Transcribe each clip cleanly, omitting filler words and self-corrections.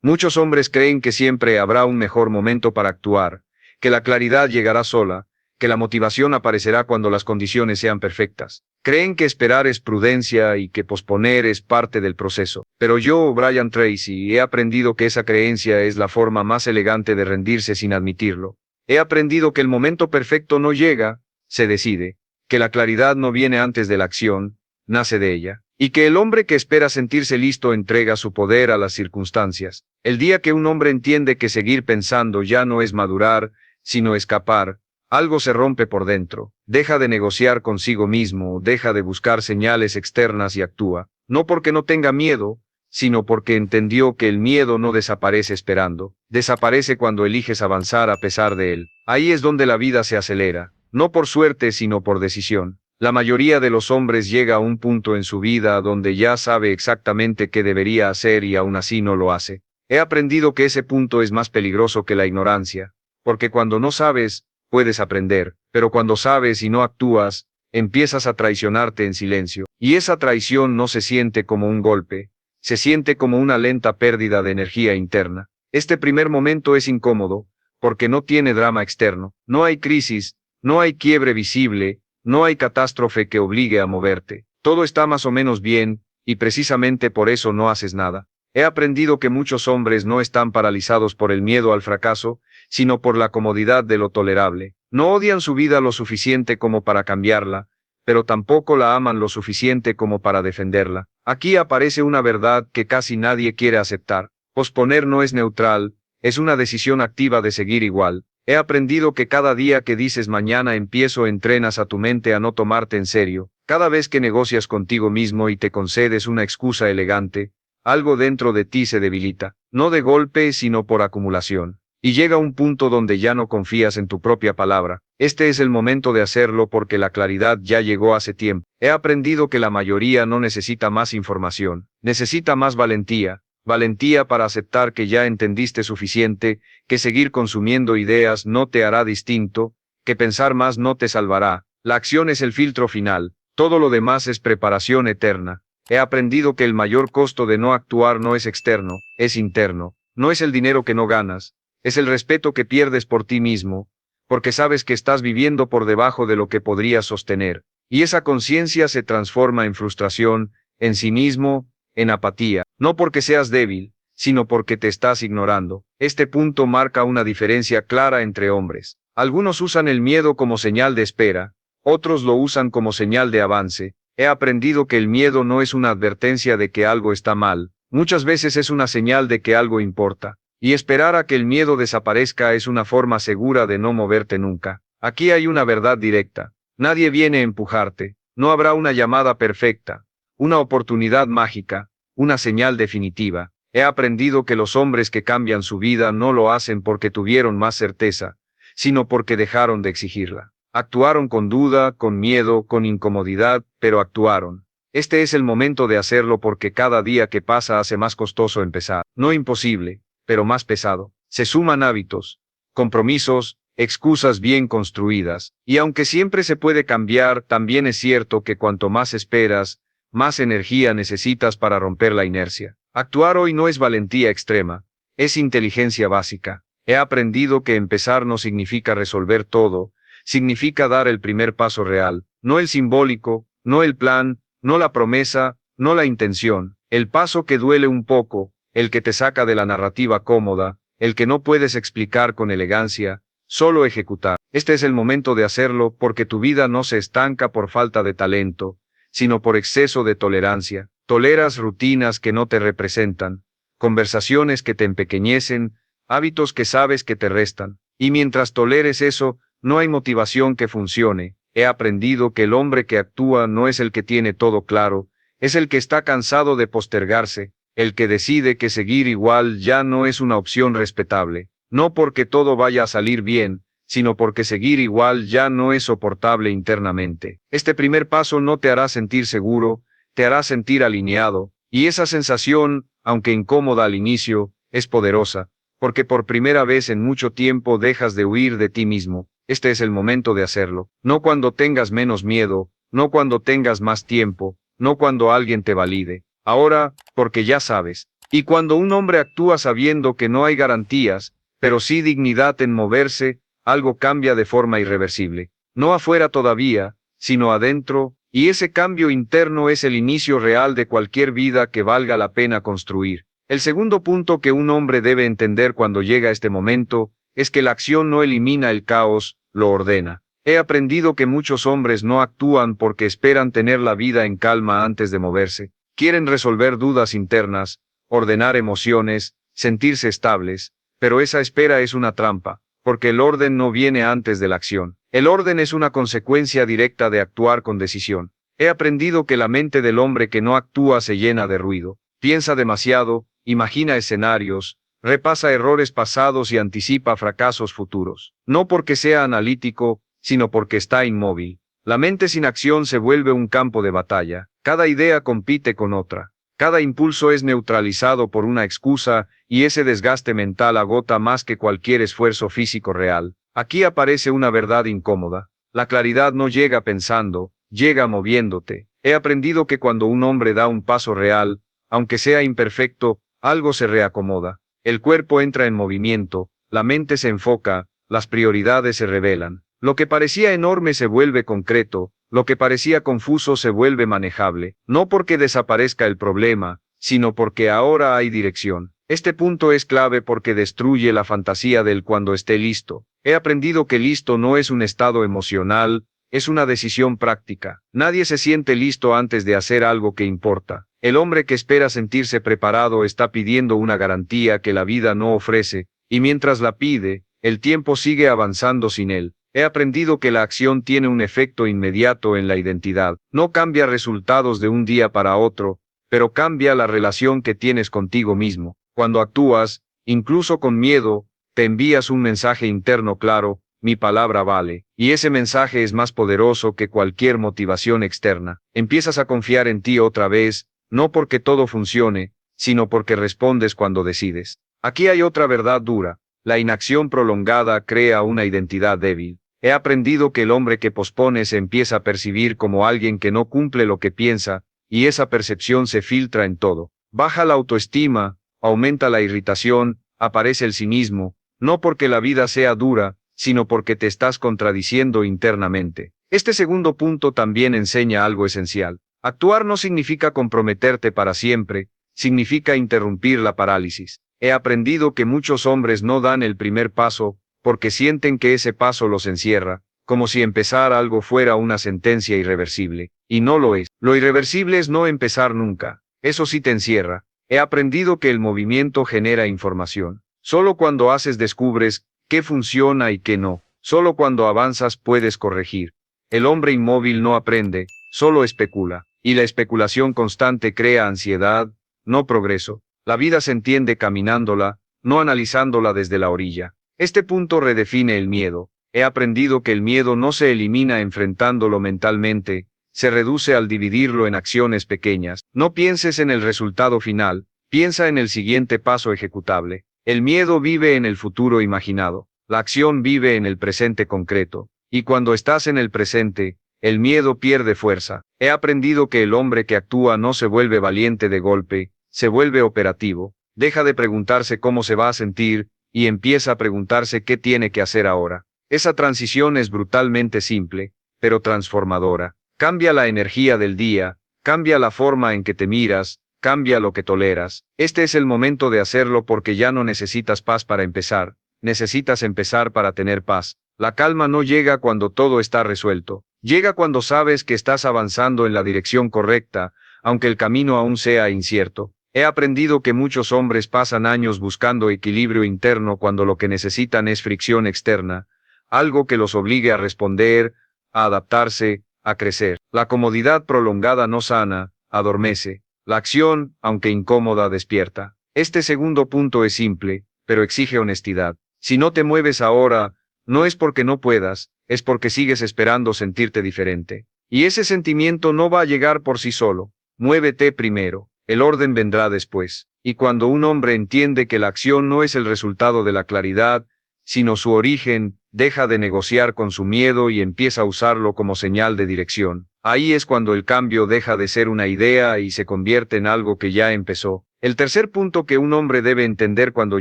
Muchos hombres creen que siempre habrá un mejor momento para actuar, que la claridad llegará sola, que la motivación aparecerá cuando las condiciones sean perfectas. Creen que esperar es prudencia y que posponer es parte del proceso. Pero yo, Brian Tracy, he aprendido que esa creencia es la forma más elegante de rendirse sin admitirlo. He aprendido que el momento perfecto no llega, se decide, que la claridad no viene antes de la acción, nace de ella, y que el hombre que espera sentirse listo entrega su poder a las circunstancias. El día que un hombre entiende que seguir pensando ya no es madurar, sino escapar, algo se rompe por dentro, deja de negociar consigo mismo, deja de buscar señales externas y actúa, no porque no tenga miedo, sino porque entendió que el miedo no desaparece esperando, desaparece cuando eliges avanzar a pesar de él. Ahí es donde la vida se acelera, no por suerte sino por decisión. La mayoría de los hombres llega a un punto en su vida donde ya sabe exactamente qué debería hacer y aún así no lo hace. He aprendido que ese punto es más peligroso que la ignorancia, porque cuando no sabes, puedes aprender, pero cuando sabes y no actúas, empiezas a traicionarte en silencio, y esa traición no se siente como un golpe, se siente como una lenta pérdida de energía interna. Este primer momento es incómodo, porque no tiene drama externo, no hay crisis, no hay quiebre visible, no hay catástrofe que obligue a moverte. Todo está más o menos bien, y precisamente por eso no haces nada. He aprendido que muchos hombres no están paralizados por el miedo al fracaso, sino por la comodidad de lo tolerable. No odian su vida lo suficiente como para cambiarla, pero tampoco la aman lo suficiente como para defenderla. Aquí aparece una verdad que casi nadie quiere aceptar. Posponer no es neutral, es una decisión activa de seguir igual. He aprendido que cada día que dices mañana empiezo entrenas a tu mente a no tomarte en serio. Cada vez que negocias contigo mismo y te concedes una excusa elegante, algo dentro de ti se debilita, no de golpe sino por acumulación. Y llega un punto donde ya no confías en tu propia palabra. Este es el momento de hacerlo porque la claridad ya llegó hace tiempo. He aprendido que la mayoría no necesita más información, necesita más valentía. Valentía para aceptar que ya entendiste suficiente, que seguir consumiendo ideas no te hará distinto, que pensar más no te salvará. La acción es el filtro final, todo lo demás es preparación eterna. He aprendido que el mayor costo de no actuar no es externo, es interno. No es el dinero que no ganas, es el respeto que pierdes por ti mismo, porque sabes que estás viviendo por debajo de lo que podrías sostener. Y esa conciencia se transforma en frustración, en cinismo, en apatía, no porque seas débil, sino porque te estás ignorando. Este punto marca una diferencia clara entre hombres. Algunos usan el miedo como señal de espera, otros lo usan como señal de avance. He aprendido que el miedo no es una advertencia de que algo está mal, muchas veces es una señal de que algo importa. Y esperar a que el miedo desaparezca es una forma segura de no moverte nunca. Aquí hay una verdad directa. Nadie viene a empujarte, no habrá una llamada perfecta, una oportunidad mágica, una señal definitiva. He aprendido que los hombres que cambian su vida no lo hacen porque tuvieron más certeza, sino porque dejaron de exigirla. Actuaron con duda, con miedo, con incomodidad, pero actuaron. Este es el momento de hacerlo porque cada día que pasa hace más costoso empezar. No imposible, pero más pesado. Se suman hábitos, compromisos, excusas bien construidas. Y aunque siempre se puede cambiar, también es cierto que cuanto más esperas, más energía necesitas para romper la inercia. Actuar hoy no es valentía extrema, es inteligencia básica. He aprendido que empezar no significa resolver todo, significa dar el primer paso real, no el simbólico, no el plan, no la promesa, no la intención, el paso que duele un poco, el que te saca de la narrativa cómoda, el que no puedes explicar con elegancia, solo ejecutar. Este es el momento de hacerlo porque tu vida no se estanca por falta de talento, sino por exceso de tolerancia. Toleras rutinas que no te representan, conversaciones que te empequeñecen, hábitos que sabes que te restan. Y mientras toleres eso, no hay motivación que funcione. He aprendido que el hombre que actúa no es el que tiene todo claro, es el que está cansado de postergarse, el que decide que seguir igual ya no es una opción respetable, no porque todo vaya a salir bien, sino porque seguir igual ya no es soportable internamente. Este primer paso no te hará sentir seguro, te hará sentir alineado, y esa sensación, aunque incómoda al inicio, es poderosa, porque por primera vez en mucho tiempo dejas de huir de ti mismo. Este es el momento de hacerlo, no cuando tengas menos miedo, no cuando tengas más tiempo, no cuando alguien te valide. Ahora, porque ya sabes, Y cuando un hombre actúa sabiendo que no hay garantías, pero sí dignidad en moverse, algo cambia de forma irreversible. No afuera todavía, sino adentro, y ese cambio interno es el inicio real de cualquier vida que valga la pena construir. El segundo punto que un hombre debe entender cuando llega a este momento, es que la acción no elimina el caos, lo ordena. He aprendido que muchos hombres no actúan porque esperan tener la vida en calma antes de moverse. Quieren resolver dudas internas, ordenar emociones, sentirse estables, pero esa espera es una trampa, porque el orden no viene antes de la acción. El orden es una consecuencia directa de actuar con decisión. He aprendido que la mente del hombre que no actúa se llena de ruido, piensa demasiado, imagina escenarios, repasa errores pasados y anticipa fracasos futuros. No porque sea analítico, sino porque está inmóvil. La mente sin acción se vuelve un campo de batalla. Cada idea compite con otra. Cada impulso es neutralizado por una excusa, y ese desgaste mental agota más que cualquier esfuerzo físico real. Aquí aparece una verdad incómoda. La claridad no llega pensando, llega moviéndote. He aprendido que cuando un hombre da un paso real, aunque sea imperfecto, algo se reacomoda. El cuerpo entra en movimiento, la mente se enfoca, las prioridades se revelan. Lo que parecía enorme se vuelve concreto, lo que parecía confuso se vuelve manejable, no porque desaparezca el problema, sino porque ahora hay dirección. Este punto es clave porque destruye la fantasía del cuando esté listo. He aprendido que listo no es un estado emocional, es una decisión práctica. Nadie se siente listo antes de hacer algo que importa. El hombre que espera sentirse preparado está pidiendo una garantía que la vida no ofrece, y mientras la pide, el tiempo sigue avanzando sin él. He aprendido que la acción tiene un efecto inmediato en la identidad. No cambia resultados de un día para otro, pero cambia la relación que tienes contigo mismo. Cuando actúas, incluso con miedo, te envías un mensaje interno claro: mi palabra vale, y ese mensaje es más poderoso que cualquier motivación externa. Empiezas a confiar en ti otra vez, no porque todo funcione, sino porque respondes cuando decides. Aquí hay otra verdad dura: la inacción prolongada crea una identidad débil. He aprendido que el hombre que pospone se empieza a percibir como alguien que no cumple lo que piensa, y esa percepción se filtra en todo. Baja la autoestima, aumenta la irritación, aparece el cinismo, no porque la vida sea dura, sino porque te estás contradiciendo internamente. Este segundo punto también enseña algo esencial. Actuar no significa comprometerte para siempre, significa interrumpir la parálisis. He aprendido que muchos hombres no dan el primer paso, porque sienten que ese paso los encierra, como si empezar algo fuera una sentencia irreversible, y no lo es. Lo irreversible es no empezar nunca. Eso sí te encierra. He aprendido que el movimiento genera información. Solo cuando haces descubres qué funciona y qué no. Solo cuando avanzas puedes corregir. El hombre inmóvil no aprende, solo especula, y la especulación constante crea ansiedad, no progreso. La vida se entiende caminándola, no analizándola desde la orilla. Este punto redefine el miedo. He aprendido que el miedo no se elimina enfrentándolo mentalmente, se reduce al dividirlo en acciones pequeñas. No pienses en el resultado final, piensa en el siguiente paso ejecutable. El miedo vive en el futuro imaginado, la acción vive en el presente concreto, y cuando estás en el presente, el miedo pierde fuerza. He aprendido que el hombre que actúa no se vuelve valiente de golpe, se vuelve operativo, deja de preguntarse cómo se va a sentir, y empieza a preguntarse qué tiene que hacer ahora. Esa transición es brutalmente simple, pero transformadora. Cambia la energía del día, cambia la forma en que te miras, cambia lo que toleras. Este es el momento de hacerlo porque ya no necesitas paz para empezar, necesitas empezar para tener paz. La calma no llega cuando todo está resuelto, llega cuando sabes que estás avanzando en la dirección correcta, aunque el camino aún sea incierto. He aprendido que muchos hombres pasan años buscando equilibrio interno cuando lo que necesitan es fricción externa, algo que los obligue a responder, a adaptarse, a crecer. La comodidad prolongada no sana, adormece. La acción, aunque incómoda, despierta. Este segundo punto es simple, pero exige honestidad. Si no te mueves ahora, no es porque no puedas, es porque sigues esperando sentirte diferente. Y ese sentimiento no va a llegar por sí solo. Muévete primero. El orden vendrá después. Y cuando un hombre entiende que la acción no es el resultado de la claridad, sino su origen, deja de negociar con su miedo y empieza a usarlo como señal de dirección. Ahí es cuando el cambio deja de ser una idea y se convierte en algo que ya empezó. El tercer punto que un hombre debe entender cuando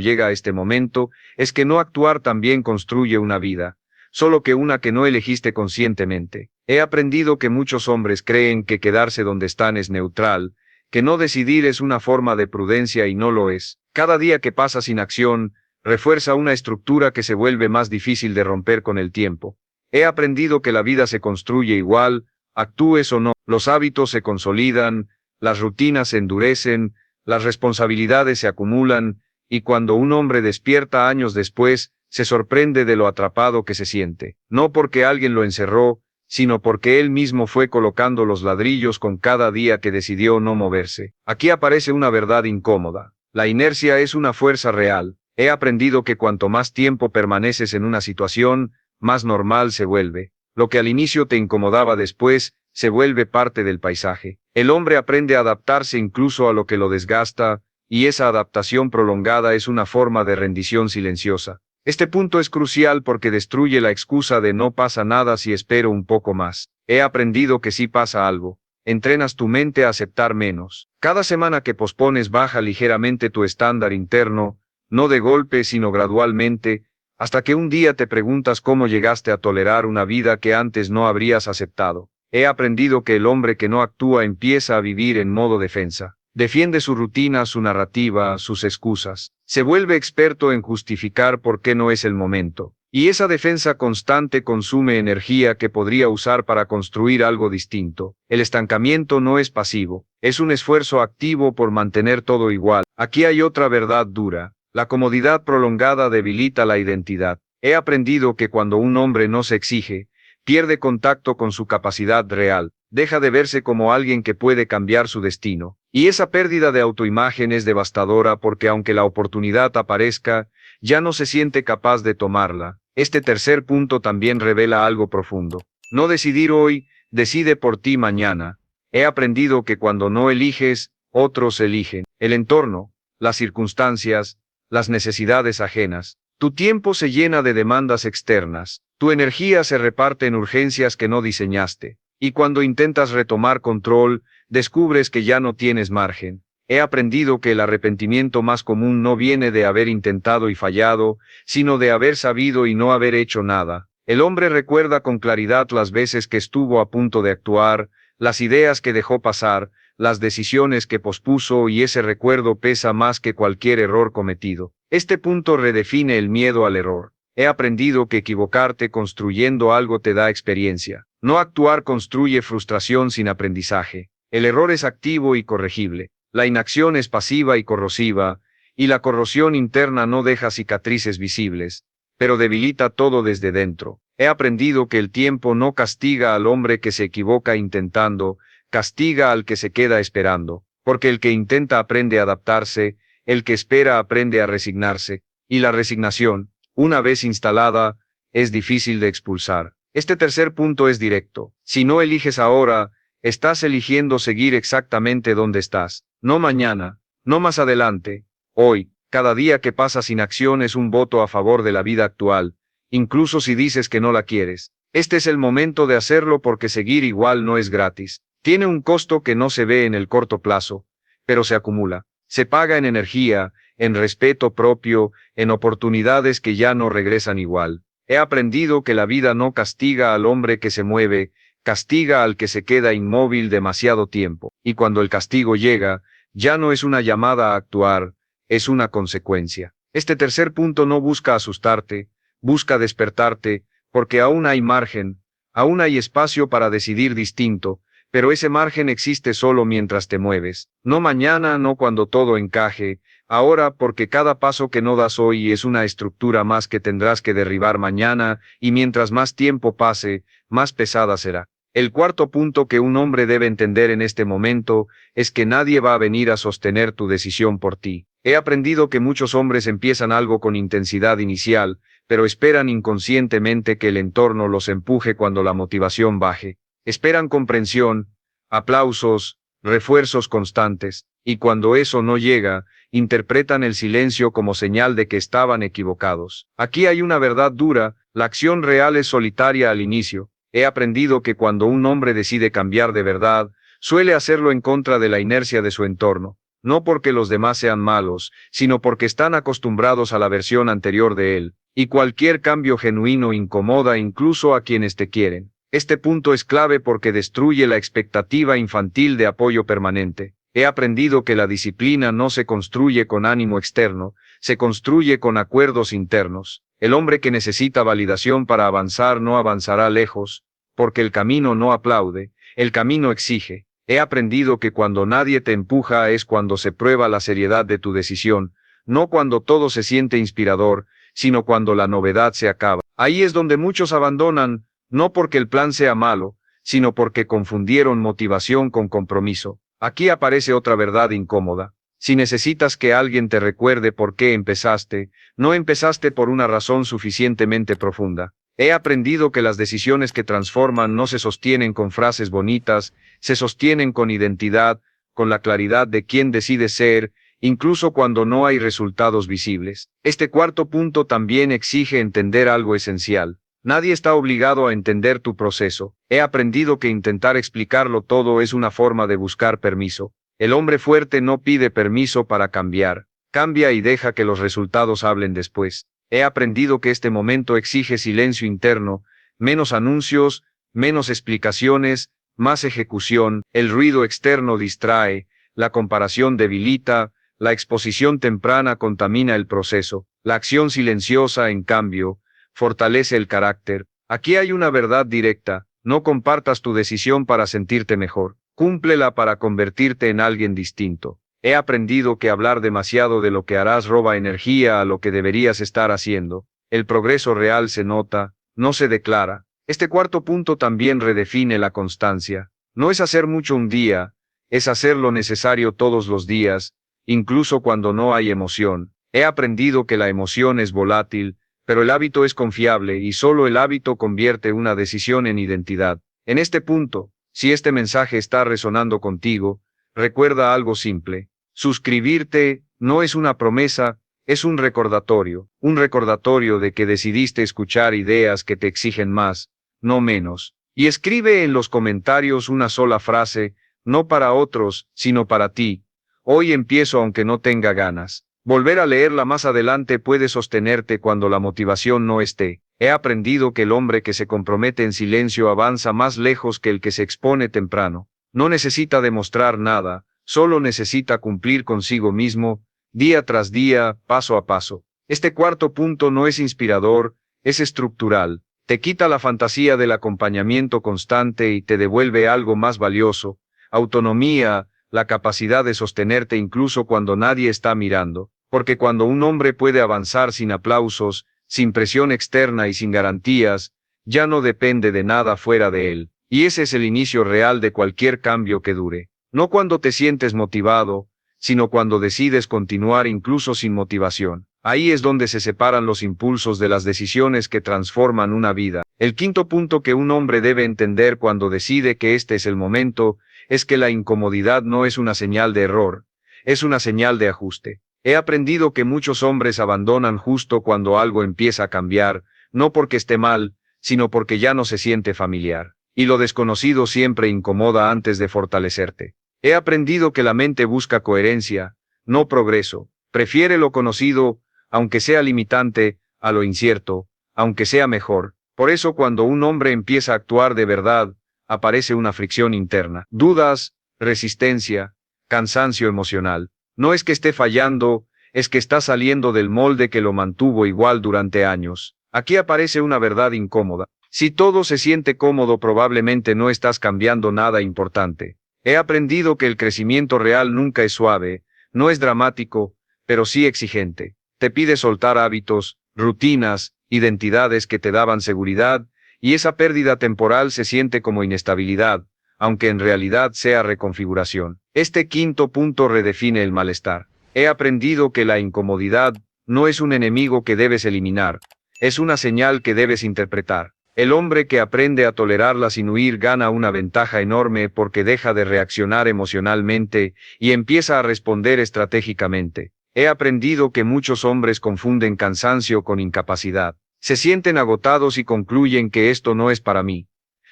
llega a este momento es que no actuar también construye una vida, solo que una que no elegiste conscientemente. He aprendido que muchos hombres creen que quedarse donde están es neutral, que no decidir es una forma de prudencia y no lo es. Cada día que pasa sin acción, refuerza una estructura que se vuelve más difícil de romper con el tiempo. He aprendido que la vida se construye igual, actúes o no, los hábitos se consolidan, las rutinas se endurecen, las responsabilidades se acumulan, y cuando un hombre despierta años después, se sorprende de lo atrapado que se siente, no porque alguien lo encerró, sino porque él mismo fue colocando los ladrillos con cada día que decidió no moverse. Aquí aparece una verdad incómoda. La inercia es una fuerza real. He aprendido que cuanto más tiempo permaneces en una situación, más normal se vuelve. Lo que al inicio te incomodaba después, se vuelve parte del paisaje. El hombre aprende a adaptarse incluso a lo que lo desgasta, y esa adaptación prolongada es una forma de rendición silenciosa. Este punto es crucial porque destruye la excusa de no pasa nada si espero un poco más. He aprendido que sí pasa algo. Entrenas tu mente a aceptar menos. Cada semana que pospones baja ligeramente tu estándar interno, no de golpe sino gradualmente, hasta que un día te preguntas cómo llegaste a tolerar una vida que antes no habrías aceptado. He aprendido que el hombre que no actúa empieza a vivir en modo defensa. Defiende su rutina, su narrativa, sus excusas. Se vuelve experto en justificar por qué no es el momento. Y esa defensa constante consume energía que podría usar para construir algo distinto. El estancamiento no es pasivo, es un esfuerzo activo por mantener todo igual. Aquí hay otra verdad dura. La comodidad prolongada debilita la identidad. He aprendido que cuando un hombre no se exige, pierde contacto con su capacidad real, deja de verse como alguien que puede cambiar su destino. Y esa pérdida de autoimagen es devastadora porque aunque la oportunidad aparezca, ya no se siente capaz de tomarla. Este tercer punto también revela algo profundo. No decidir hoy, decide por ti mañana. He aprendido que cuando no eliges, otros eligen. El entorno, las circunstancias, las necesidades ajenas. Tu tiempo se llena de demandas externas. Tu energía se reparte en urgencias que no diseñaste. Y cuando intentas retomar control, descubres que ya no tienes margen. He aprendido que el arrepentimiento más común no viene de haber intentado y fallado, sino de haber sabido y no haber hecho nada. El hombre recuerda con claridad las veces que estuvo a punto de actuar, las ideas que dejó pasar, las decisiones que pospuso y ese recuerdo pesa más que cualquier error cometido. Este punto redefine el miedo al error. He aprendido que equivocarte construyendo algo te da experiencia. No actuar construye frustración sin aprendizaje. El error es activo y corregible. La inacción es pasiva y corrosiva, y la corrosión interna no deja cicatrices visibles, pero debilita todo desde dentro. He aprendido que el tiempo no castiga al hombre que se equivoca intentando, castiga al que se queda esperando, porque el que intenta aprende a adaptarse, el que espera aprende a resignarse, y la resignación, una vez instalada, es difícil de expulsar. Este tercer punto es directo. Si no eliges ahora, estás eligiendo seguir exactamente donde estás. No mañana, no más adelante, hoy. Cada día que pasa sin acción es un voto a favor de la vida actual, incluso si dices que no la quieres. Este es el momento de hacerlo porque seguir igual no es gratis. Tiene un costo que no se ve en el corto plazo, pero se acumula. Se paga en energía, en respeto propio, en oportunidades que ya no regresan igual. He aprendido que la vida no castiga al hombre que se mueve, castiga al que se queda inmóvil demasiado tiempo. Y cuando el castigo llega, ya no es una llamada a actuar, es una consecuencia. Este tercer punto no busca asustarte, busca despertarte, porque aún hay margen, aún hay espacio para decidir distinto, pero ese margen existe solo mientras te mueves. No mañana, no cuando todo encaje, ahora porque cada paso que no das hoy es una estructura más que tendrás que derribar mañana, y mientras más tiempo pase, más pesada será. El cuarto punto que un hombre debe entender en este momento es que nadie va a venir a sostener tu decisión por ti. He aprendido que muchos hombres empiezan algo con intensidad inicial, pero esperan inconscientemente que el entorno los empuje cuando la motivación baje. Esperan comprensión, aplausos, refuerzos constantes, y cuando eso no llega, interpretan el silencio como señal de que estaban equivocados. Aquí hay una verdad dura, la acción real es solitaria al inicio. He aprendido que cuando un hombre decide cambiar de verdad, suele hacerlo en contra de la inercia de su entorno. no porque los demás sean malos, sino porque están acostumbrados a la versión anterior de él, y cualquier cambio genuino incomoda incluso a quienes te quieren. Este punto es clave porque destruye la expectativa infantil de apoyo permanente. He aprendido que la disciplina no se construye con ánimo externo, se construye con acuerdos internos. El hombre que necesita validación para avanzar no avanzará lejos, porque el camino no aplaude, el camino exige. He aprendido que cuando nadie te empuja es cuando se prueba la seriedad de tu decisión, no cuando todo se siente inspirador, sino cuando la novedad se acaba. Ahí es donde muchos abandonan, no porque el plan sea malo, sino porque confundieron motivación con compromiso. Aquí aparece otra verdad incómoda. Si necesitas que alguien te recuerde por qué empezaste, no empezaste por una razón suficientemente profunda. He aprendido que las decisiones que transforman no se sostienen con frases bonitas, se sostienen con identidad, con la claridad de quién decides ser, incluso cuando no hay resultados visibles. Este cuarto punto también exige entender algo esencial. Nadie está obligado a entender tu proceso. He aprendido que intentar explicarlo todo es una forma de buscar permiso. El hombre fuerte no pide permiso para cambiar. Cambia y deja que los resultados hablen después. He aprendido que este momento exige silencio interno, menos anuncios, menos explicaciones, más ejecución. El ruido externo distrae, la comparación debilita, la exposición temprana contamina el proceso. La acción silenciosa, en cambio, fortalece el carácter. Aquí hay una verdad directa: no compartas tu decisión para sentirte mejor, cúmplela para convertirte en alguien distinto. He aprendido que hablar demasiado de lo que harás roba energía a lo que deberías estar haciendo. El progreso real se nota, no se declara. Este cuarto punto también redefine la constancia. No es hacer mucho un día, es hacer lo necesario todos los días, incluso cuando no hay emoción. He aprendido que la emoción es volátil, pero el hábito es confiable y solo el hábito convierte una decisión en identidad. En este punto, si este mensaje está resonando contigo, recuerda algo simple. Suscribirte no es una promesa, es un recordatorio de que decidiste escuchar ideas que te exigen más, no menos. Y escribe en los comentarios una sola frase, no para otros, sino para ti. Hoy empiezo aunque no tenga ganas. Volver a leerla más adelante puede sostenerte cuando la motivación no esté. He aprendido que el hombre que se compromete en silencio avanza más lejos que el que se expone temprano. No necesita demostrar nada, solo necesita cumplir consigo mismo, día tras día, paso a paso. Este cuarto punto no es inspirador, es estructural. Te quita la fantasía del acompañamiento constante y te devuelve algo más valioso: autonomía, la capacidad de sostenerte incluso cuando nadie está mirando. Porque cuando un hombre puede avanzar sin aplausos, sin presión externa y sin garantías, ya no depende de nada fuera de él. Y ese es el inicio real de cualquier cambio que dure. No cuando te sientes motivado, sino cuando decides continuar incluso sin motivación. Ahí es donde se separan los impulsos de las decisiones que transforman una vida. El quinto punto que un hombre debe entender cuando decide que este es el momento, es que la incomodidad no es una señal de error, es una señal de ajuste. He aprendido que muchos hombres abandonan justo cuando algo empieza a cambiar, no porque esté mal, sino porque ya no se siente familiar. Y lo desconocido siempre incomoda antes de fortalecerte. He aprendido que la mente busca coherencia, no progreso. Prefiere lo conocido, aunque sea limitante, a lo incierto, aunque sea mejor. Por eso cuando un hombre empieza a actuar de verdad, aparece una fricción interna. Dudas, resistencia, cansancio emocional. No es que esté fallando, es que está saliendo del molde que lo mantuvo igual durante años. Aquí aparece una verdad incómoda. Si todo se siente cómodo, probablemente no estás cambiando nada importante. He aprendido que el crecimiento real nunca es suave, no es dramático, pero sí exigente. Te pide soltar hábitos, rutinas, identidades que te daban seguridad, y esa pérdida temporal se siente como inestabilidad, aunque en realidad sea reconfiguración. Este quinto punto redefine el malestar. He aprendido que la incomodidad no es un enemigo que debes eliminar, es una señal que debes interpretar. El hombre que aprende a tolerarla sin huir gana una ventaja enorme porque deja de reaccionar emocionalmente y empieza a responder estratégicamente. He aprendido que muchos hombres confunden cansancio con incapacidad. Se sienten agotados y concluyen que esto no es para mí.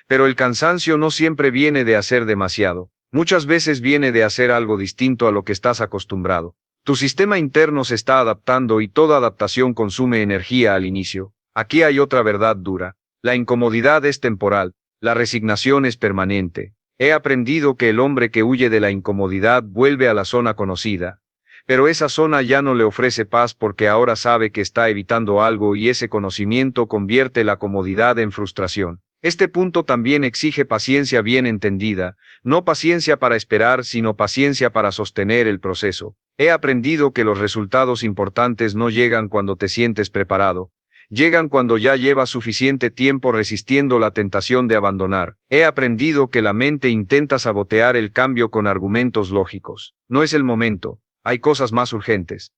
Pero el cansancio no siempre viene de hacer demasiado. Muchas veces viene de hacer algo distinto a lo que estás acostumbrado. Tu sistema interno se está adaptando y toda adaptación consume energía al inicio. Aquí hay otra verdad dura. La incomodidad es temporal, la resignación es permanente. He aprendido que el hombre que huye de la incomodidad vuelve a la zona conocida. Pero esa zona ya no le ofrece paz porque ahora sabe que está evitando algo y ese conocimiento convierte la comodidad en frustración. Este punto también exige paciencia bien entendida, no paciencia para esperar, sino paciencia para sostener el proceso. He aprendido que los resultados importantes no llegan cuando te sientes preparado. Llegan cuando ya llevas suficiente tiempo resistiendo la tentación de abandonar. He aprendido que la mente intenta sabotear el cambio con argumentos lógicos. No es el momento. Hay cosas más urgentes.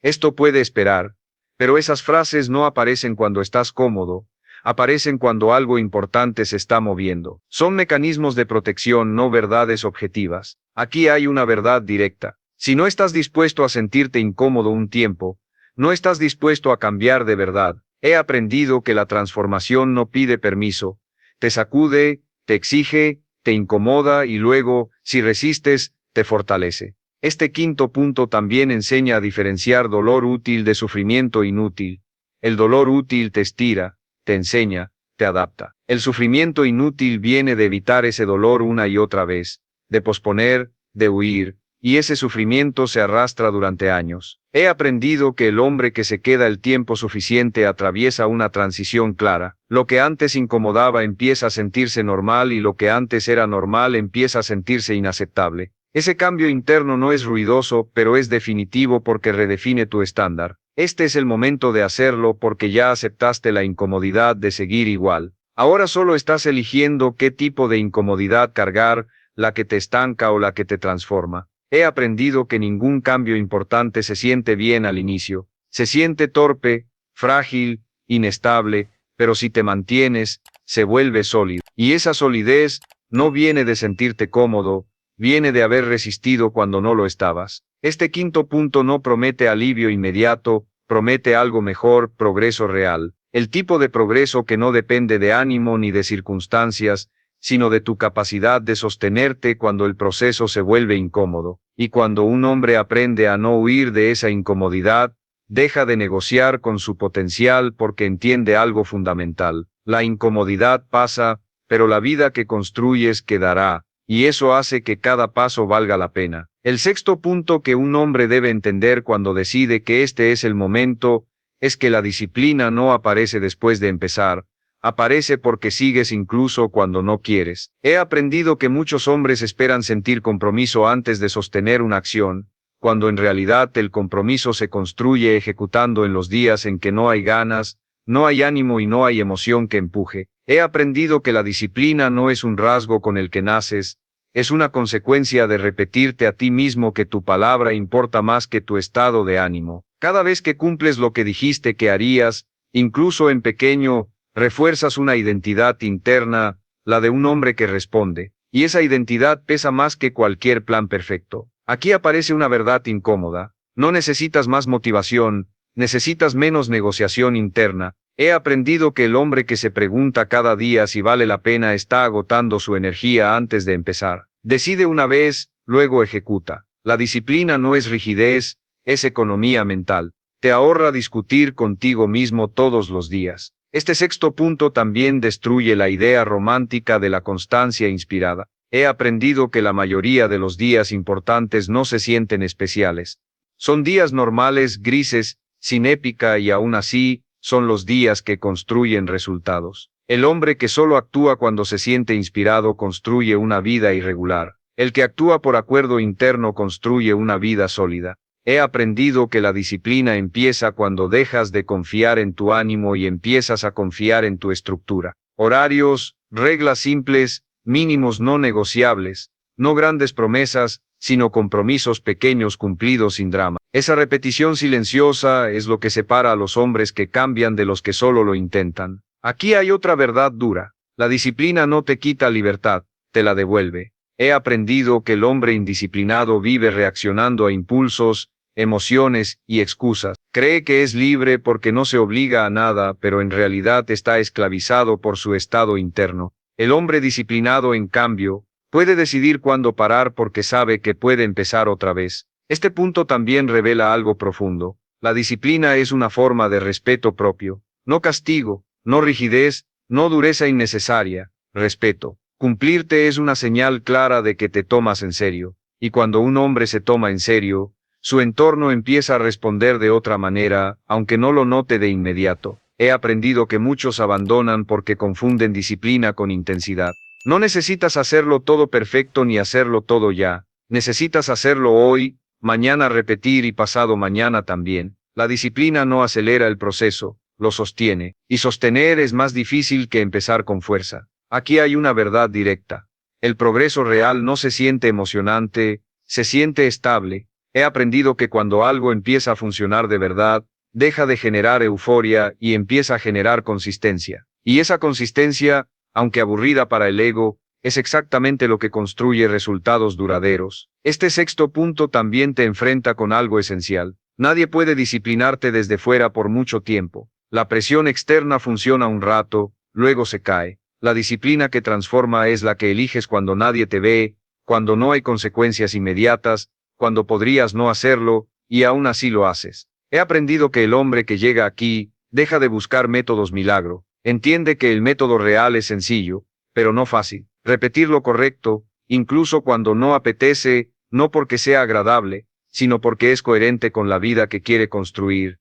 Esto puede esperar. Pero esas frases no aparecen cuando estás cómodo. Aparecen cuando algo importante se está moviendo. Son mecanismos de protección, no verdades objetivas. Aquí hay una verdad directa. Si no estás dispuesto a sentirte incómodo un tiempo, no estás dispuesto a cambiar de verdad. He aprendido que la transformación no pide permiso. Te sacude, te exige, te incomoda y luego, si resistes, te fortalece. Este quinto punto también enseña a diferenciar dolor útil de sufrimiento inútil. El dolor útil te estira, te enseña, te adapta. El sufrimiento inútil viene de evitar ese dolor una y otra vez, de posponer, de huir, y ese sufrimiento se arrastra durante años. He aprendido que el hombre que se queda el tiempo suficiente atraviesa una transición clara. Lo que antes incomodaba empieza a sentirse normal y lo que antes era normal empieza a sentirse inaceptable. Ese cambio interno no es ruidoso, pero es definitivo porque redefine tu estándar. Este es el momento de hacerlo porque ya aceptaste la incomodidad de seguir igual. Ahora solo estás eligiendo qué tipo de incomodidad cargar, la que te estanca o la que te transforma. He aprendido que ningún cambio importante se siente bien al inicio. Se siente torpe, frágil, inestable, pero si te mantienes, se vuelve sólido. Y esa solidez no viene de sentirte cómodo, viene de haber resistido cuando no lo estabas. Este quinto punto no promete alivio inmediato, promete algo mejor, progreso real. El tipo de progreso que no depende de ánimo ni de circunstancias, sino de tu capacidad de sostenerte cuando el proceso se vuelve incómodo. Y cuando un hombre aprende a no huir de esa incomodidad, deja de negociar con su potencial porque entiende algo fundamental. La incomodidad pasa, pero la vida que construyes quedará, y eso hace que cada paso valga la pena. El sexto punto que un hombre debe entender cuando decide que este es el momento, es que la disciplina no aparece después de empezar, aparece porque sigues incluso cuando no quieres. He aprendido que muchos hombres esperan sentir compromiso antes de sostener una acción, cuando en realidad el compromiso se construye ejecutando en los días en que no hay ganas, no hay ánimo y no hay emoción que empuje. He aprendido que la disciplina no es un rasgo con el que naces, es una consecuencia de repetirte a ti mismo que tu palabra importa más que tu estado de ánimo. Cada vez que cumples lo que dijiste que harías, incluso en pequeño, refuerzas una identidad interna, la de un hombre que responde, y esa identidad pesa más que cualquier plan perfecto. Aquí aparece una verdad incómoda. No necesitas más motivación, necesitas menos negociación interna. He aprendido que el hombre que se pregunta cada día si vale la pena está agotando su energía antes de empezar. Decide una vez, luego ejecuta. La disciplina no es rigidez, es economía mental. Te ahorra discutir contigo mismo todos los días. Este sexto punto también destruye la idea romántica de la constancia inspirada. He aprendido que la mayoría de los días importantes no se sienten especiales. Son días normales, grises, sin épica y aún así, son los días que construyen resultados. El hombre que solo actúa cuando se siente inspirado construye una vida irregular. El que actúa por acuerdo interno construye una vida sólida. He aprendido que la disciplina empieza cuando dejas de confiar en tu ánimo y empiezas a confiar en tu estructura. Horarios, reglas simples, mínimos no negociables, no grandes promesas, sino compromisos pequeños cumplidos sin drama. Esa repetición silenciosa es lo que separa a los hombres que cambian de los que solo lo intentan. Aquí hay otra verdad dura. La disciplina no te quita libertad, te la devuelve. He aprendido que el hombre indisciplinado vive reaccionando a impulsos, emociones y excusas. Cree que es libre porque no se obliga a nada, pero en realidad está esclavizado por su estado interno. El hombre disciplinado, en cambio, Puede decidir cuándo parar porque sabe que puede empezar otra vez. Este punto también revela algo profundo. La disciplina es una forma de respeto propio, no castigo, no rigidez, no dureza innecesaria, respeto. Cumplirte es una señal clara de que te tomas en serio, y cuando un hombre se toma en serio, su entorno empieza a responder de otra manera, aunque no lo note de inmediato. He aprendido que muchos abandonan porque confunden disciplina con intensidad. No necesitas hacerlo todo perfecto ni hacerlo todo ya. Necesitas hacerlo hoy, mañana repetir y pasado mañana también. La disciplina no acelera el proceso, lo sostiene, y sostener es más difícil que empezar con fuerza. Aquí hay una verdad directa. El progreso real no se siente emocionante, se siente estable. He aprendido que cuando algo empieza a funcionar de verdad, deja de generar euforia y empieza a generar consistencia. Y esa consistencia, aunque aburrida para el ego, es exactamente lo que construye resultados duraderos. Este sexto punto también te enfrenta con algo esencial. Nadie puede disciplinarte desde fuera por mucho tiempo. La presión externa funciona un rato, luego se cae. La disciplina que transforma es la que eliges cuando nadie te ve, cuando no hay consecuencias inmediatas, cuando podrías no hacerlo, y aún así lo haces. He aprendido que el hombre que llega aquí, deja de buscar métodos milagro. Entiende que el método real es sencillo, pero no fácil. Repetir lo correcto, incluso cuando no apetece, no porque sea agradable, sino porque es coherente con la vida que quiere construir.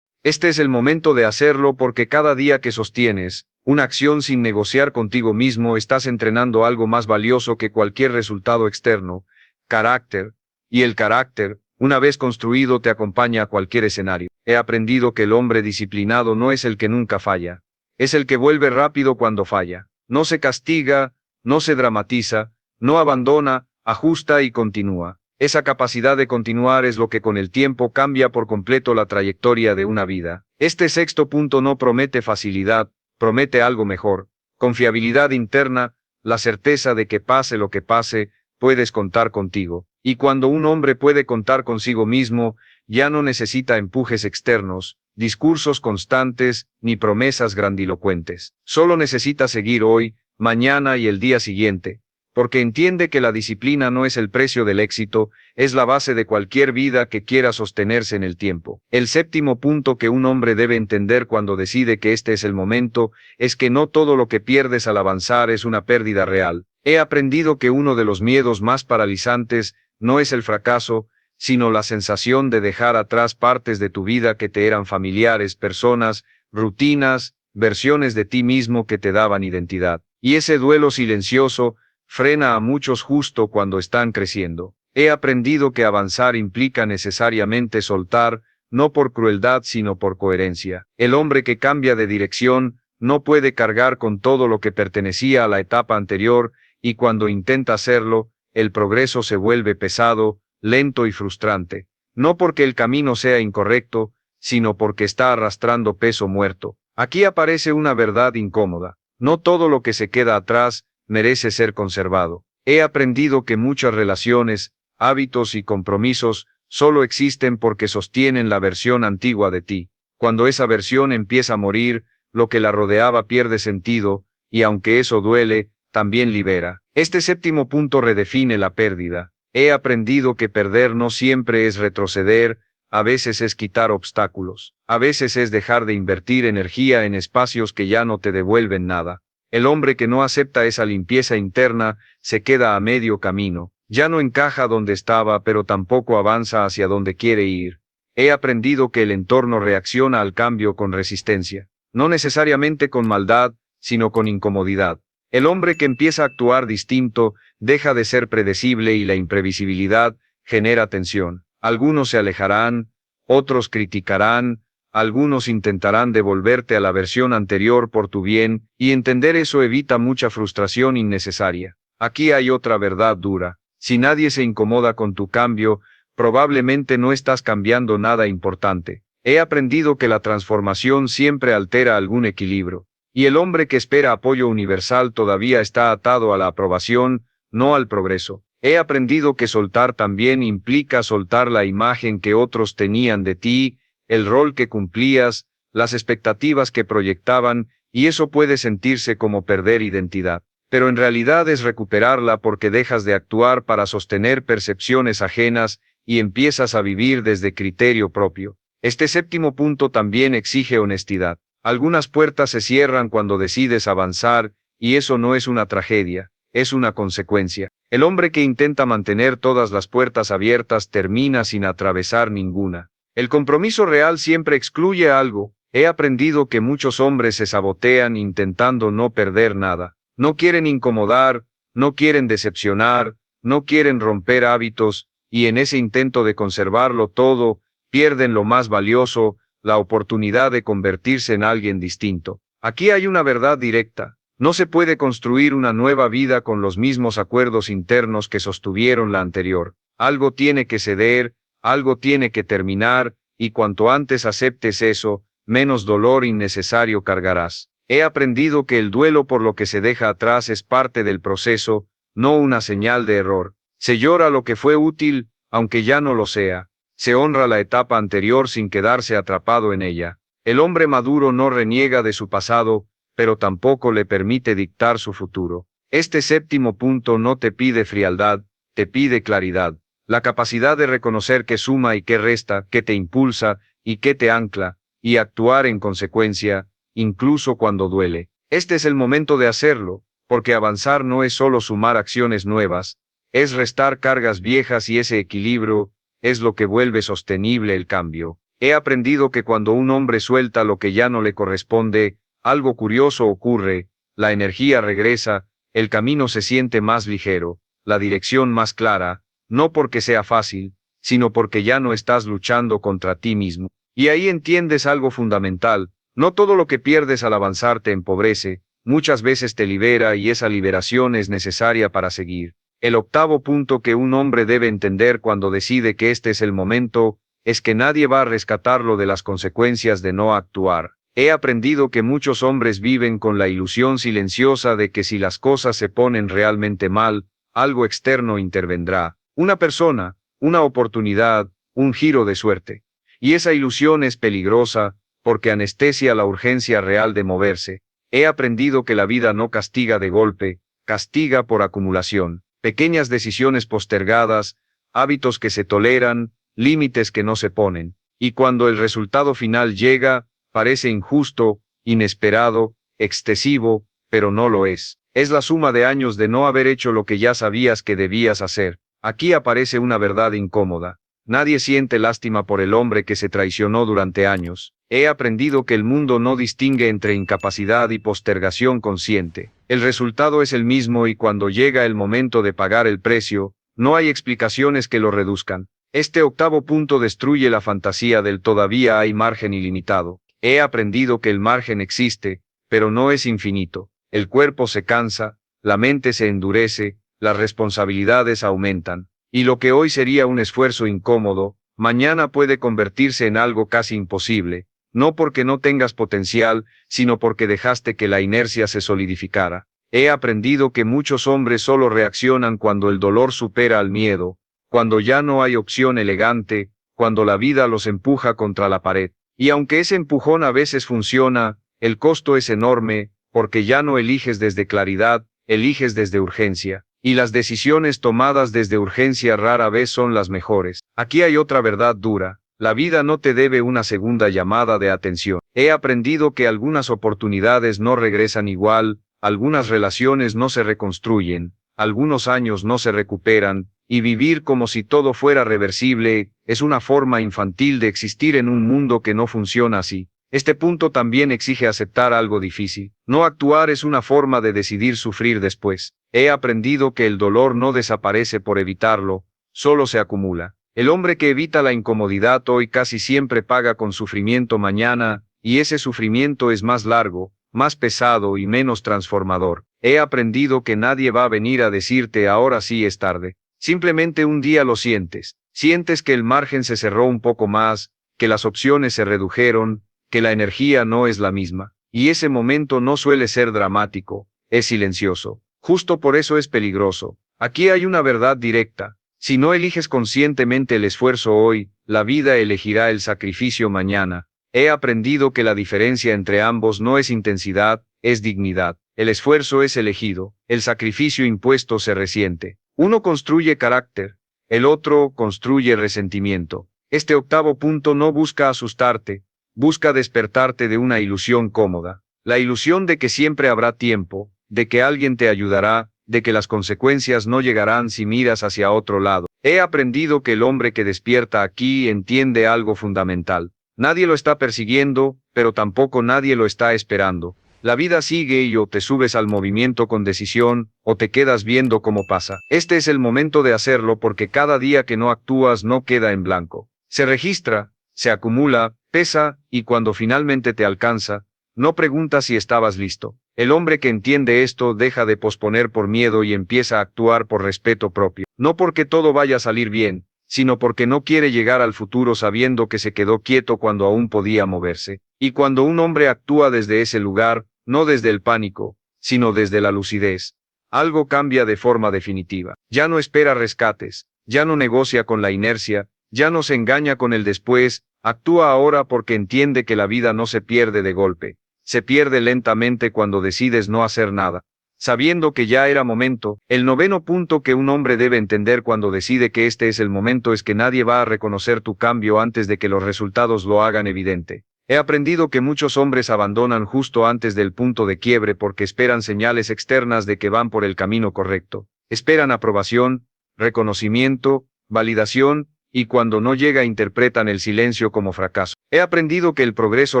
Este es el momento de hacerlo porque cada día que sostienes una acción sin negociar contigo mismo estás entrenando algo más valioso que cualquier resultado externo, carácter, y el carácter, una vez construido, te acompaña a cualquier escenario. He aprendido que el hombre disciplinado no es el que nunca falla, es el que vuelve rápido cuando falla. No se castiga, no se dramatiza, no abandona, ajusta y continúa. Esa capacidad de continuar es lo que con el tiempo cambia por completo la trayectoria de una vida. Este sexto punto no promete facilidad, promete algo mejor. Confiabilidad interna, la certeza de que pase lo que pase, puedes contar contigo. Y cuando un hombre puede contar consigo mismo, ya no necesita empujes externos, discursos constantes, ni promesas grandilocuentes. Solo necesita seguir hoy, mañana y el día siguiente, porque entiende que la disciplina no es el precio del éxito, es la base de cualquier vida que quiera sostenerse en el tiempo. El séptimo punto que un hombre debe entender cuando decide que este es el momento, es que no todo lo que pierdes al avanzar es una pérdida real. He aprendido que uno de los miedos más paralizantes no es el fracaso, sino la sensación de dejar atrás partes de tu vida que te eran familiares, personas, rutinas, versiones de ti mismo que te daban identidad. Y ese duelo silencioso frena a muchos justo cuando están creciendo. He aprendido que avanzar implica necesariamente soltar, no por crueldad sino por coherencia. El hombre que cambia de dirección no puede cargar con todo lo que pertenecía a la etapa anterior, y cuando intenta hacerlo, el progreso se vuelve pesado, lento y frustrante. No porque el camino sea incorrecto, sino porque está arrastrando peso muerto. Aquí aparece una verdad incómoda. No todo lo que se queda atrás merece ser conservado. He aprendido que muchas relaciones, hábitos y compromisos solo existen porque sostienen la versión antigua de ti. Cuando esa versión empieza a morir, lo que la rodeaba pierde sentido, y aunque eso duele, también libera. Este séptimo punto redefine la pérdida. He aprendido que perder no siempre es retroceder, a veces es quitar obstáculos, a veces es dejar de invertir energía en espacios que ya no te devuelven nada. El hombre que no acepta esa limpieza interna se queda a medio camino, ya no encaja donde estaba pero tampoco avanza hacia donde quiere ir. He aprendido que el entorno reacciona al cambio con resistencia, no necesariamente con maldad, sino con incomodidad. El hombre que empieza a actuar distinto deja de ser predecible y la imprevisibilidad genera tensión. Algunos se alejarán, otros criticarán, algunos intentarán devolverte a la versión anterior por tu bien, y entender eso evita mucha frustración innecesaria. Aquí hay otra verdad dura. Si nadie se incomoda con tu cambio, probablemente no estás cambiando nada importante. He aprendido que la transformación siempre altera algún equilibrio. Y el hombre que espera apoyo universal todavía está atado a la aprobación, no al progreso. He aprendido que soltar también implica soltar la imagen que otros tenían de ti, el rol que cumplías, las expectativas que proyectaban, y eso puede sentirse como perder identidad. pero en realidad es recuperarla porque dejas de actuar para sostener percepciones ajenas y empiezas a vivir desde criterio propio. Este séptimo punto también exige honestidad. Algunas puertas se cierran cuando decides avanzar, y eso no es una tragedia, es una consecuencia. El hombre que intenta mantener todas las puertas abiertas termina sin atravesar ninguna. El compromiso real siempre excluye algo. He aprendido que muchos hombres se sabotean intentando no perder nada. No quieren incomodar, no quieren decepcionar, no quieren romper hábitos, y en ese intento de conservarlo todo, pierden lo más valioso, la oportunidad de convertirse en alguien distinto. Aquí hay una verdad directa. No se puede construir una nueva vida con los mismos acuerdos internos que sostuvieron la anterior. Algo tiene que ceder, algo tiene que terminar, y cuanto antes aceptes eso, menos dolor innecesario cargarás. He aprendido que el duelo por lo que se deja atrás es parte del proceso, no una señal de error. Se llora lo que fue útil, aunque ya no lo sea. Se honra la etapa anterior sin quedarse atrapado en ella. El hombre maduro no reniega de su pasado, pero tampoco le permite dictar su futuro. Este séptimo punto no te pide frialdad, te pide claridad. La capacidad de reconocer qué suma y qué resta, qué te impulsa y qué te ancla, y actuar en consecuencia, incluso cuando duele. Este es el momento de hacerlo, porque avanzar no es solo sumar acciones nuevas, es restar cargas viejas y ese equilibrio es lo que vuelve sostenible el cambio. He aprendido que cuando un hombre suelta lo que ya no le corresponde, algo curioso ocurre, la energía regresa, el camino se siente más ligero, la dirección más clara, no porque sea fácil, sino porque ya no estás luchando contra ti mismo. Y ahí entiendes algo fundamental, no todo lo que pierdes al avanzar te empobrece, muchas veces te libera y esa liberación es necesaria para seguir. El octavo punto que un hombre debe entender cuando decide que este es el momento, es que nadie va a rescatarlo de las consecuencias de no actuar. He aprendido que muchos hombres viven con la ilusión silenciosa de que si las cosas se ponen realmente mal, algo externo intervendrá, una persona, una oportunidad, un giro de suerte. Y esa ilusión es peligrosa, porque anestesia la urgencia real de moverse. He aprendido que la vida no castiga de golpe, castiga por acumulación. Pequeñas decisiones postergadas, hábitos que se toleran, límites que no se ponen. Y cuando el resultado final llega, parece injusto, inesperado, excesivo, pero no lo es. Es la suma de años de no haber hecho lo que ya sabías que debías hacer. Aquí aparece una verdad incómoda. Nadie siente lástima por el hombre que se traicionó durante años. He aprendido que el mundo no distingue entre incapacidad y postergación consciente. El resultado es el mismo y cuando llega el momento de pagar el precio, no hay explicaciones que lo reduzcan. Este octavo punto destruye la fantasía del todavía hay margen ilimitado. He aprendido que el margen existe, pero no es infinito. El cuerpo se cansa, la mente se endurece, las responsabilidades aumentan. Y lo que hoy sería un esfuerzo incómodo, mañana puede convertirse en algo casi imposible, no porque no tengas potencial, sino porque dejaste que la inercia se solidificara. He aprendido que muchos hombres solo reaccionan cuando el dolor supera al miedo, cuando ya no hay opción elegante, cuando la vida los empuja contra la pared. Y aunque ese empujón a veces funciona, el costo es enorme, porque ya no eliges desde claridad, eliges desde urgencia. Y las decisiones tomadas desde urgencia rara vez son las mejores. Aquí hay otra verdad dura. La vida no te debe una segunda llamada de atención. He aprendido que algunas oportunidades no regresan igual, algunas relaciones no se reconstruyen, algunos años no se recuperan, y vivir como si todo fuera reversible, es una forma infantil de existir en un mundo que no funciona así. Este punto también exige aceptar algo difícil. No actuar es una forma de decidir sufrir después. He aprendido que el dolor no desaparece por evitarlo, solo se acumula. El hombre que evita la incomodidad hoy casi siempre paga con sufrimiento mañana, y ese sufrimiento es más largo, más pesado y menos transformador. He aprendido que nadie va a venir a decirte ahora sí es tarde. Simplemente un día lo sientes. Sientes que el margen se cerró un poco más, que las opciones se redujeron, que la energía no es la misma. Y ese momento no suele ser dramático, es silencioso. Justo por eso es peligroso. Aquí hay una verdad directa. Si no eliges conscientemente el esfuerzo hoy, la vida elegirá el sacrificio mañana. He aprendido que la diferencia entre ambos no es intensidad, es dignidad. El esfuerzo es elegido, el sacrificio impuesto se resiente. Uno construye carácter, el otro construye resentimiento. Este octavo punto no busca asustarte, busca despertarte de una ilusión cómoda. La ilusión de que siempre habrá tiempo, de que alguien te ayudará, de que las consecuencias no llegarán si miras hacia otro lado. He aprendido que el hombre que despierta aquí entiende algo fundamental. Nadie lo está persiguiendo, pero tampoco nadie lo está esperando. La vida sigue y o te subes al movimiento con decisión, o te quedas viendo cómo pasa. Este es el momento de hacerlo porque cada día que no actúas no queda en blanco. Se registra, se acumula, pesa, y cuando finalmente te alcanza, no preguntas si estabas listo. El hombre que entiende esto deja de posponer por miedo y empieza a actuar por respeto propio. No porque todo vaya a salir bien, sino porque no quiere llegar al futuro sabiendo que se quedó quieto cuando aún podía moverse. Y cuando un hombre actúa desde ese lugar, no desde el pánico, sino desde la lucidez, algo cambia de forma definitiva. Ya no espera rescates, ya no negocia con la inercia, ya no se engaña con el después, actúa ahora porque entiende que la vida no se pierde de golpe, se pierde lentamente cuando decides no hacer nada. Sabiendo que ya era momento, el noveno punto que un hombre debe entender cuando decide que este es el momento es que nadie va a reconocer tu cambio antes de que los resultados lo hagan evidente. He aprendido que muchos hombres abandonan justo antes del punto de quiebre porque esperan señales externas de que van por el camino correcto. Esperan aprobación, reconocimiento, validación, y cuando no llega interpretan el silencio como fracaso. He aprendido que el progreso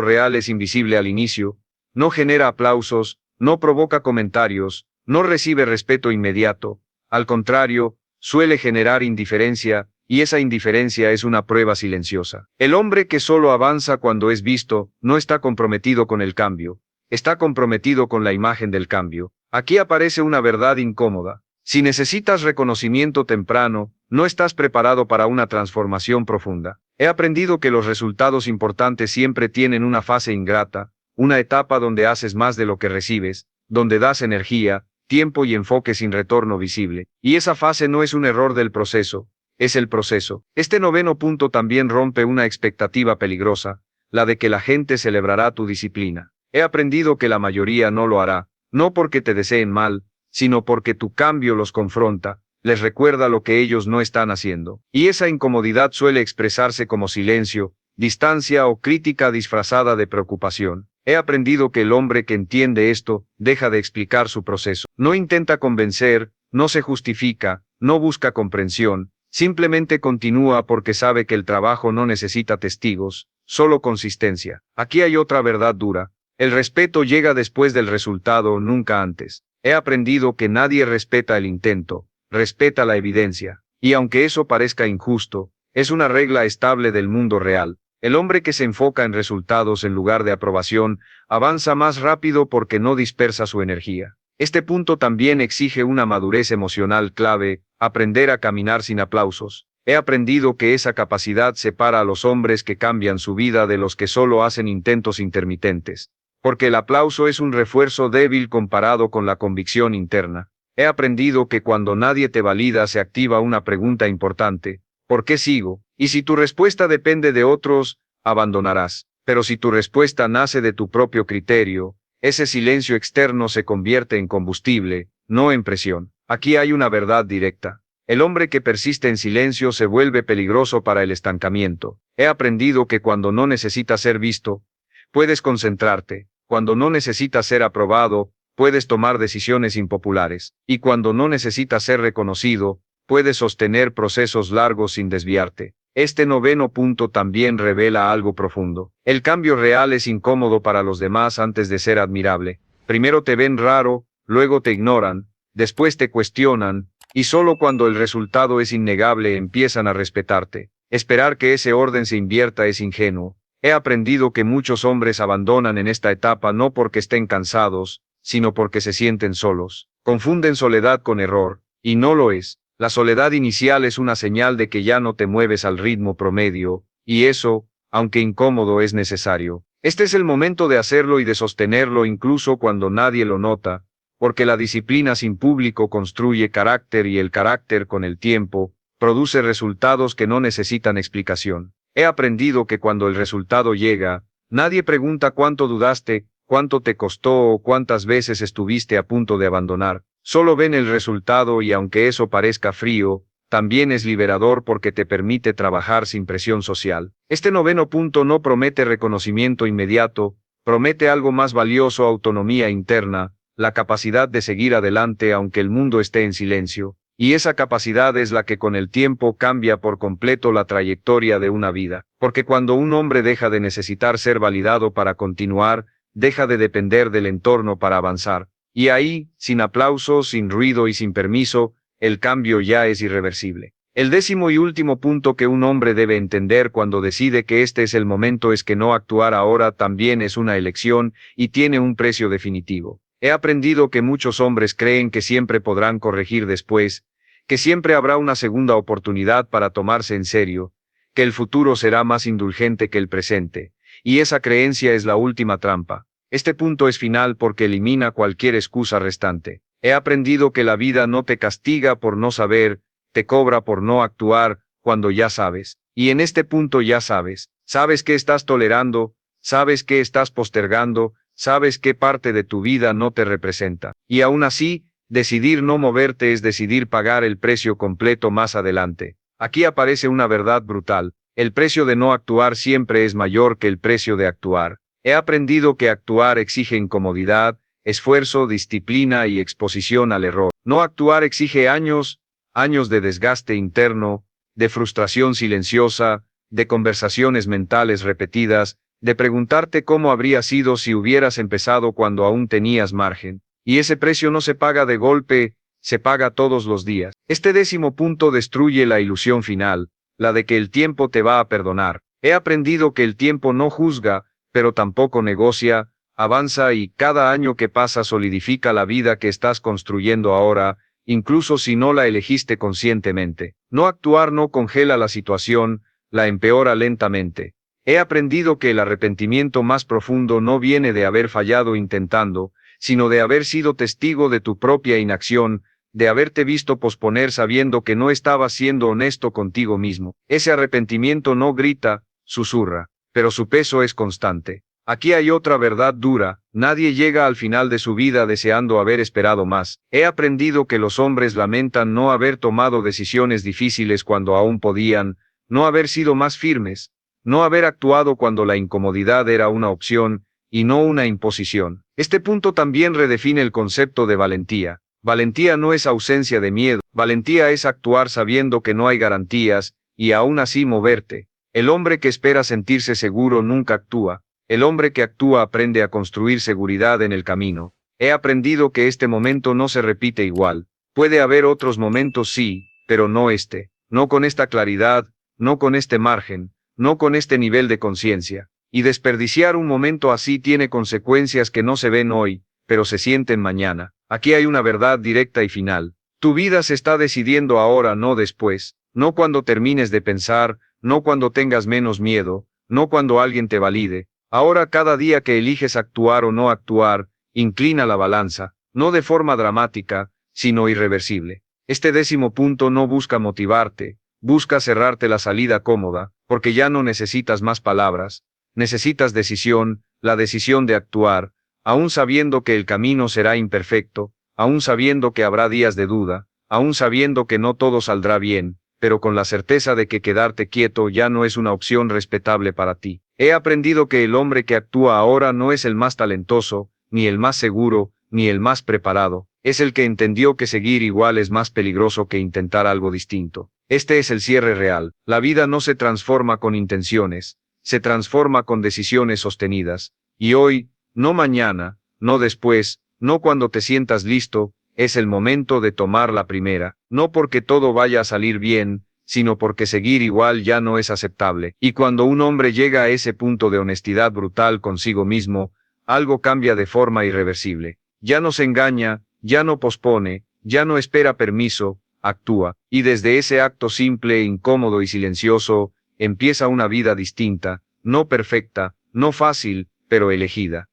real es invisible al inicio, no genera aplausos, no provoca comentarios, no recibe respeto inmediato, al contrario, suele generar indiferencia, y esa indiferencia es una prueba silenciosa. El hombre que solo avanza cuando es visto, no está comprometido con el cambio, está comprometido con la imagen del cambio. Aquí aparece una verdad incómoda. Si necesitas reconocimiento temprano, no estás preparado para una transformación profunda. He aprendido que los resultados importantes siempre tienen una fase ingrata, una etapa donde haces más de lo que recibes, donde das energía, tiempo y enfoque sin retorno visible. Y esa fase no es un error del proceso, es el proceso. Este noveno punto también rompe una expectativa peligrosa, la de que la gente celebrará tu disciplina. He aprendido que la mayoría no lo hará, no porque te deseen mal, sino porque tu cambio los confronta, les recuerda lo que ellos no están haciendo. Y esa incomodidad suele expresarse como silencio, distancia o crítica disfrazada de preocupación. He aprendido que el hombre que entiende esto, deja de explicar su proceso. No intenta convencer, no se justifica, no busca comprensión, simplemente continúa porque sabe que el trabajo no necesita testigos, solo consistencia. Aquí hay otra verdad dura. El respeto llega después del resultado, nunca antes. He aprendido que nadie respeta el intento, respeta la evidencia. Y aunque eso parezca injusto, es una regla estable del mundo real. El hombre que se enfoca en resultados en lugar de aprobación, avanza más rápido porque no dispersa su energía. Este punto también exige una madurez emocional clave, aprender a caminar sin aplausos. He aprendido que esa capacidad separa a los hombres que cambian su vida de los que solo hacen intentos intermitentes. Porque el aplauso es un refuerzo débil comparado con la convicción interna. He aprendido que cuando nadie te valida se activa una pregunta importante. ¿Por qué sigo? Y si tu respuesta depende de otros, abandonarás. Pero si tu respuesta nace de tu propio criterio, ese silencio externo se convierte en combustible, no en presión. Aquí hay una verdad directa. El hombre que persiste en silencio se vuelve peligroso para el estancamiento. He aprendido que cuando no necesitas ser visto, puedes concentrarte. Cuando no necesitas ser aprobado, puedes tomar decisiones impopulares. Y cuando no necesitas ser reconocido, puedes sostener procesos largos sin desviarte. Este noveno punto también revela algo profundo. El cambio real es incómodo para los demás antes de ser admirable. Primero te ven raro, luego te ignoran, después te cuestionan, y solo cuando el resultado es innegable empiezan a respetarte. Esperar que ese orden se invierta es ingenuo. He aprendido que muchos hombres abandonan en esta etapa no porque estén cansados, sino porque se sienten solos. Confunden soledad con error, y no lo es. La soledad inicial es una señal de que ya no te mueves al ritmo promedio, y eso, aunque incómodo, es necesario. Este es el momento de hacerlo y de sostenerlo incluso cuando nadie lo nota, porque la disciplina sin público construye carácter y el carácter con el tiempo, produce resultados que no necesitan explicación. He aprendido que cuando el resultado llega, nadie pregunta cuánto dudaste, cuánto te costó o cuántas veces estuviste a punto de abandonar. Solo ven el resultado y aunque eso parezca frío, también es liberador porque te permite trabajar sin presión social. Este noveno punto no promete reconocimiento inmediato, promete algo más valioso: autonomía interna, la capacidad de seguir adelante aunque el mundo esté en silencio, y esa capacidad es la que con el tiempo cambia por completo la trayectoria de una vida, porque cuando un hombre deja de necesitar ser validado para continuar, deja de depender del entorno para avanzar, y ahí, sin aplausos, sin ruido y sin permiso, el cambio ya es irreversible. El décimo y último punto que un hombre debe entender cuando decide que este es el momento es que no actuar ahora también es una elección y tiene un precio definitivo. He aprendido que muchos hombres creen que siempre podrán corregir después, que siempre habrá una segunda oportunidad para tomarse en serio, que el futuro será más indulgente que el presente, y esa creencia es la última trampa. Este punto es final porque elimina cualquier excusa restante. He aprendido que la vida no te castiga por no saber, te cobra por no actuar, cuando ya sabes. Y en este punto ya sabes. Sabes qué estás tolerando, sabes qué estás postergando, sabes qué parte de tu vida no te representa. Y aún así, decidir no moverte es decidir pagar el precio completo más adelante. Aquí aparece una verdad brutal. El precio de no actuar siempre es mayor que el precio de actuar. He aprendido que actuar exige incomodidad, esfuerzo, disciplina y exposición al error. No actuar exige años de desgaste interno, de frustración silenciosa, de conversaciones mentales repetidas, de preguntarte cómo habría sido si hubieras empezado cuando aún tenías margen. Y ese precio no se paga de golpe, se paga todos los días. Este décimo punto destruye la ilusión final, la de que el tiempo te va a perdonar. He aprendido que el tiempo no juzga, pero tampoco negocia, avanza y cada año que pasa solidifica la vida que estás construyendo ahora, incluso si no la elegiste conscientemente. No actuar no congela la situación, la empeora lentamente. He aprendido que el arrepentimiento más profundo no viene de haber fallado intentando, sino de haber sido testigo de tu propia inacción, de haberte visto posponer sabiendo que no estabas siendo honesto contigo mismo. Ese arrepentimiento no grita, susurra, pero su peso es constante. Aquí hay otra verdad dura: nadie llega al final de su vida deseando haber esperado más. He aprendido que los hombres lamentan no haber tomado decisiones difíciles cuando aún podían, no haber sido más firmes, no haber actuado cuando la incomodidad era una opción, y no una imposición. Este punto también redefine el concepto de valentía. Valentía no es ausencia de miedo, valentía es actuar sabiendo que no hay garantías, y aún así moverte. El hombre que espera sentirse seguro nunca actúa. El hombre que actúa aprende a construir seguridad en el camino. He aprendido que este momento no se repite igual. Puede haber otros momentos sí, pero no este. No con esta claridad, no con este margen, no con este nivel de conciencia. Y desperdiciar un momento así tiene consecuencias que no se ven hoy, pero se sienten mañana. Aquí hay una verdad directa y final. Tu vida se está decidiendo ahora, no después. No cuando termines de pensar, no cuando tengas menos miedo, no cuando alguien te valide. Ahora, cada día que eliges actuar o no actuar, inclina la balanza, no de forma dramática, sino irreversible. Este décimo punto no busca motivarte, busca cerrarte la salida cómoda, porque ya no necesitas más palabras, necesitas decisión, la decisión de actuar, aún sabiendo que el camino será imperfecto, aún sabiendo que habrá días de duda, aún sabiendo que no todo saldrá bien, pero con la certeza de que quedarte quieto ya no es una opción respetable para ti. He aprendido que el hombre que actúa ahora no es el más talentoso, ni el más seguro, ni el más preparado, es el que entendió que seguir igual es más peligroso que intentar algo distinto. Este es el cierre real. La vida no se transforma con intenciones, se transforma con decisiones sostenidas. Y hoy, no mañana, no después, no cuando te sientas listo, es el momento de tomar la primera, no porque todo vaya a salir bien, sino porque seguir igual ya no es aceptable. Y cuando un hombre llega a ese punto de honestidad brutal consigo mismo, algo cambia de forma irreversible. Ya no se engaña, ya no pospone, ya no espera permiso, actúa. Y desde ese acto simple, incómodo y silencioso, empieza una vida distinta, no perfecta, no fácil, pero elegida.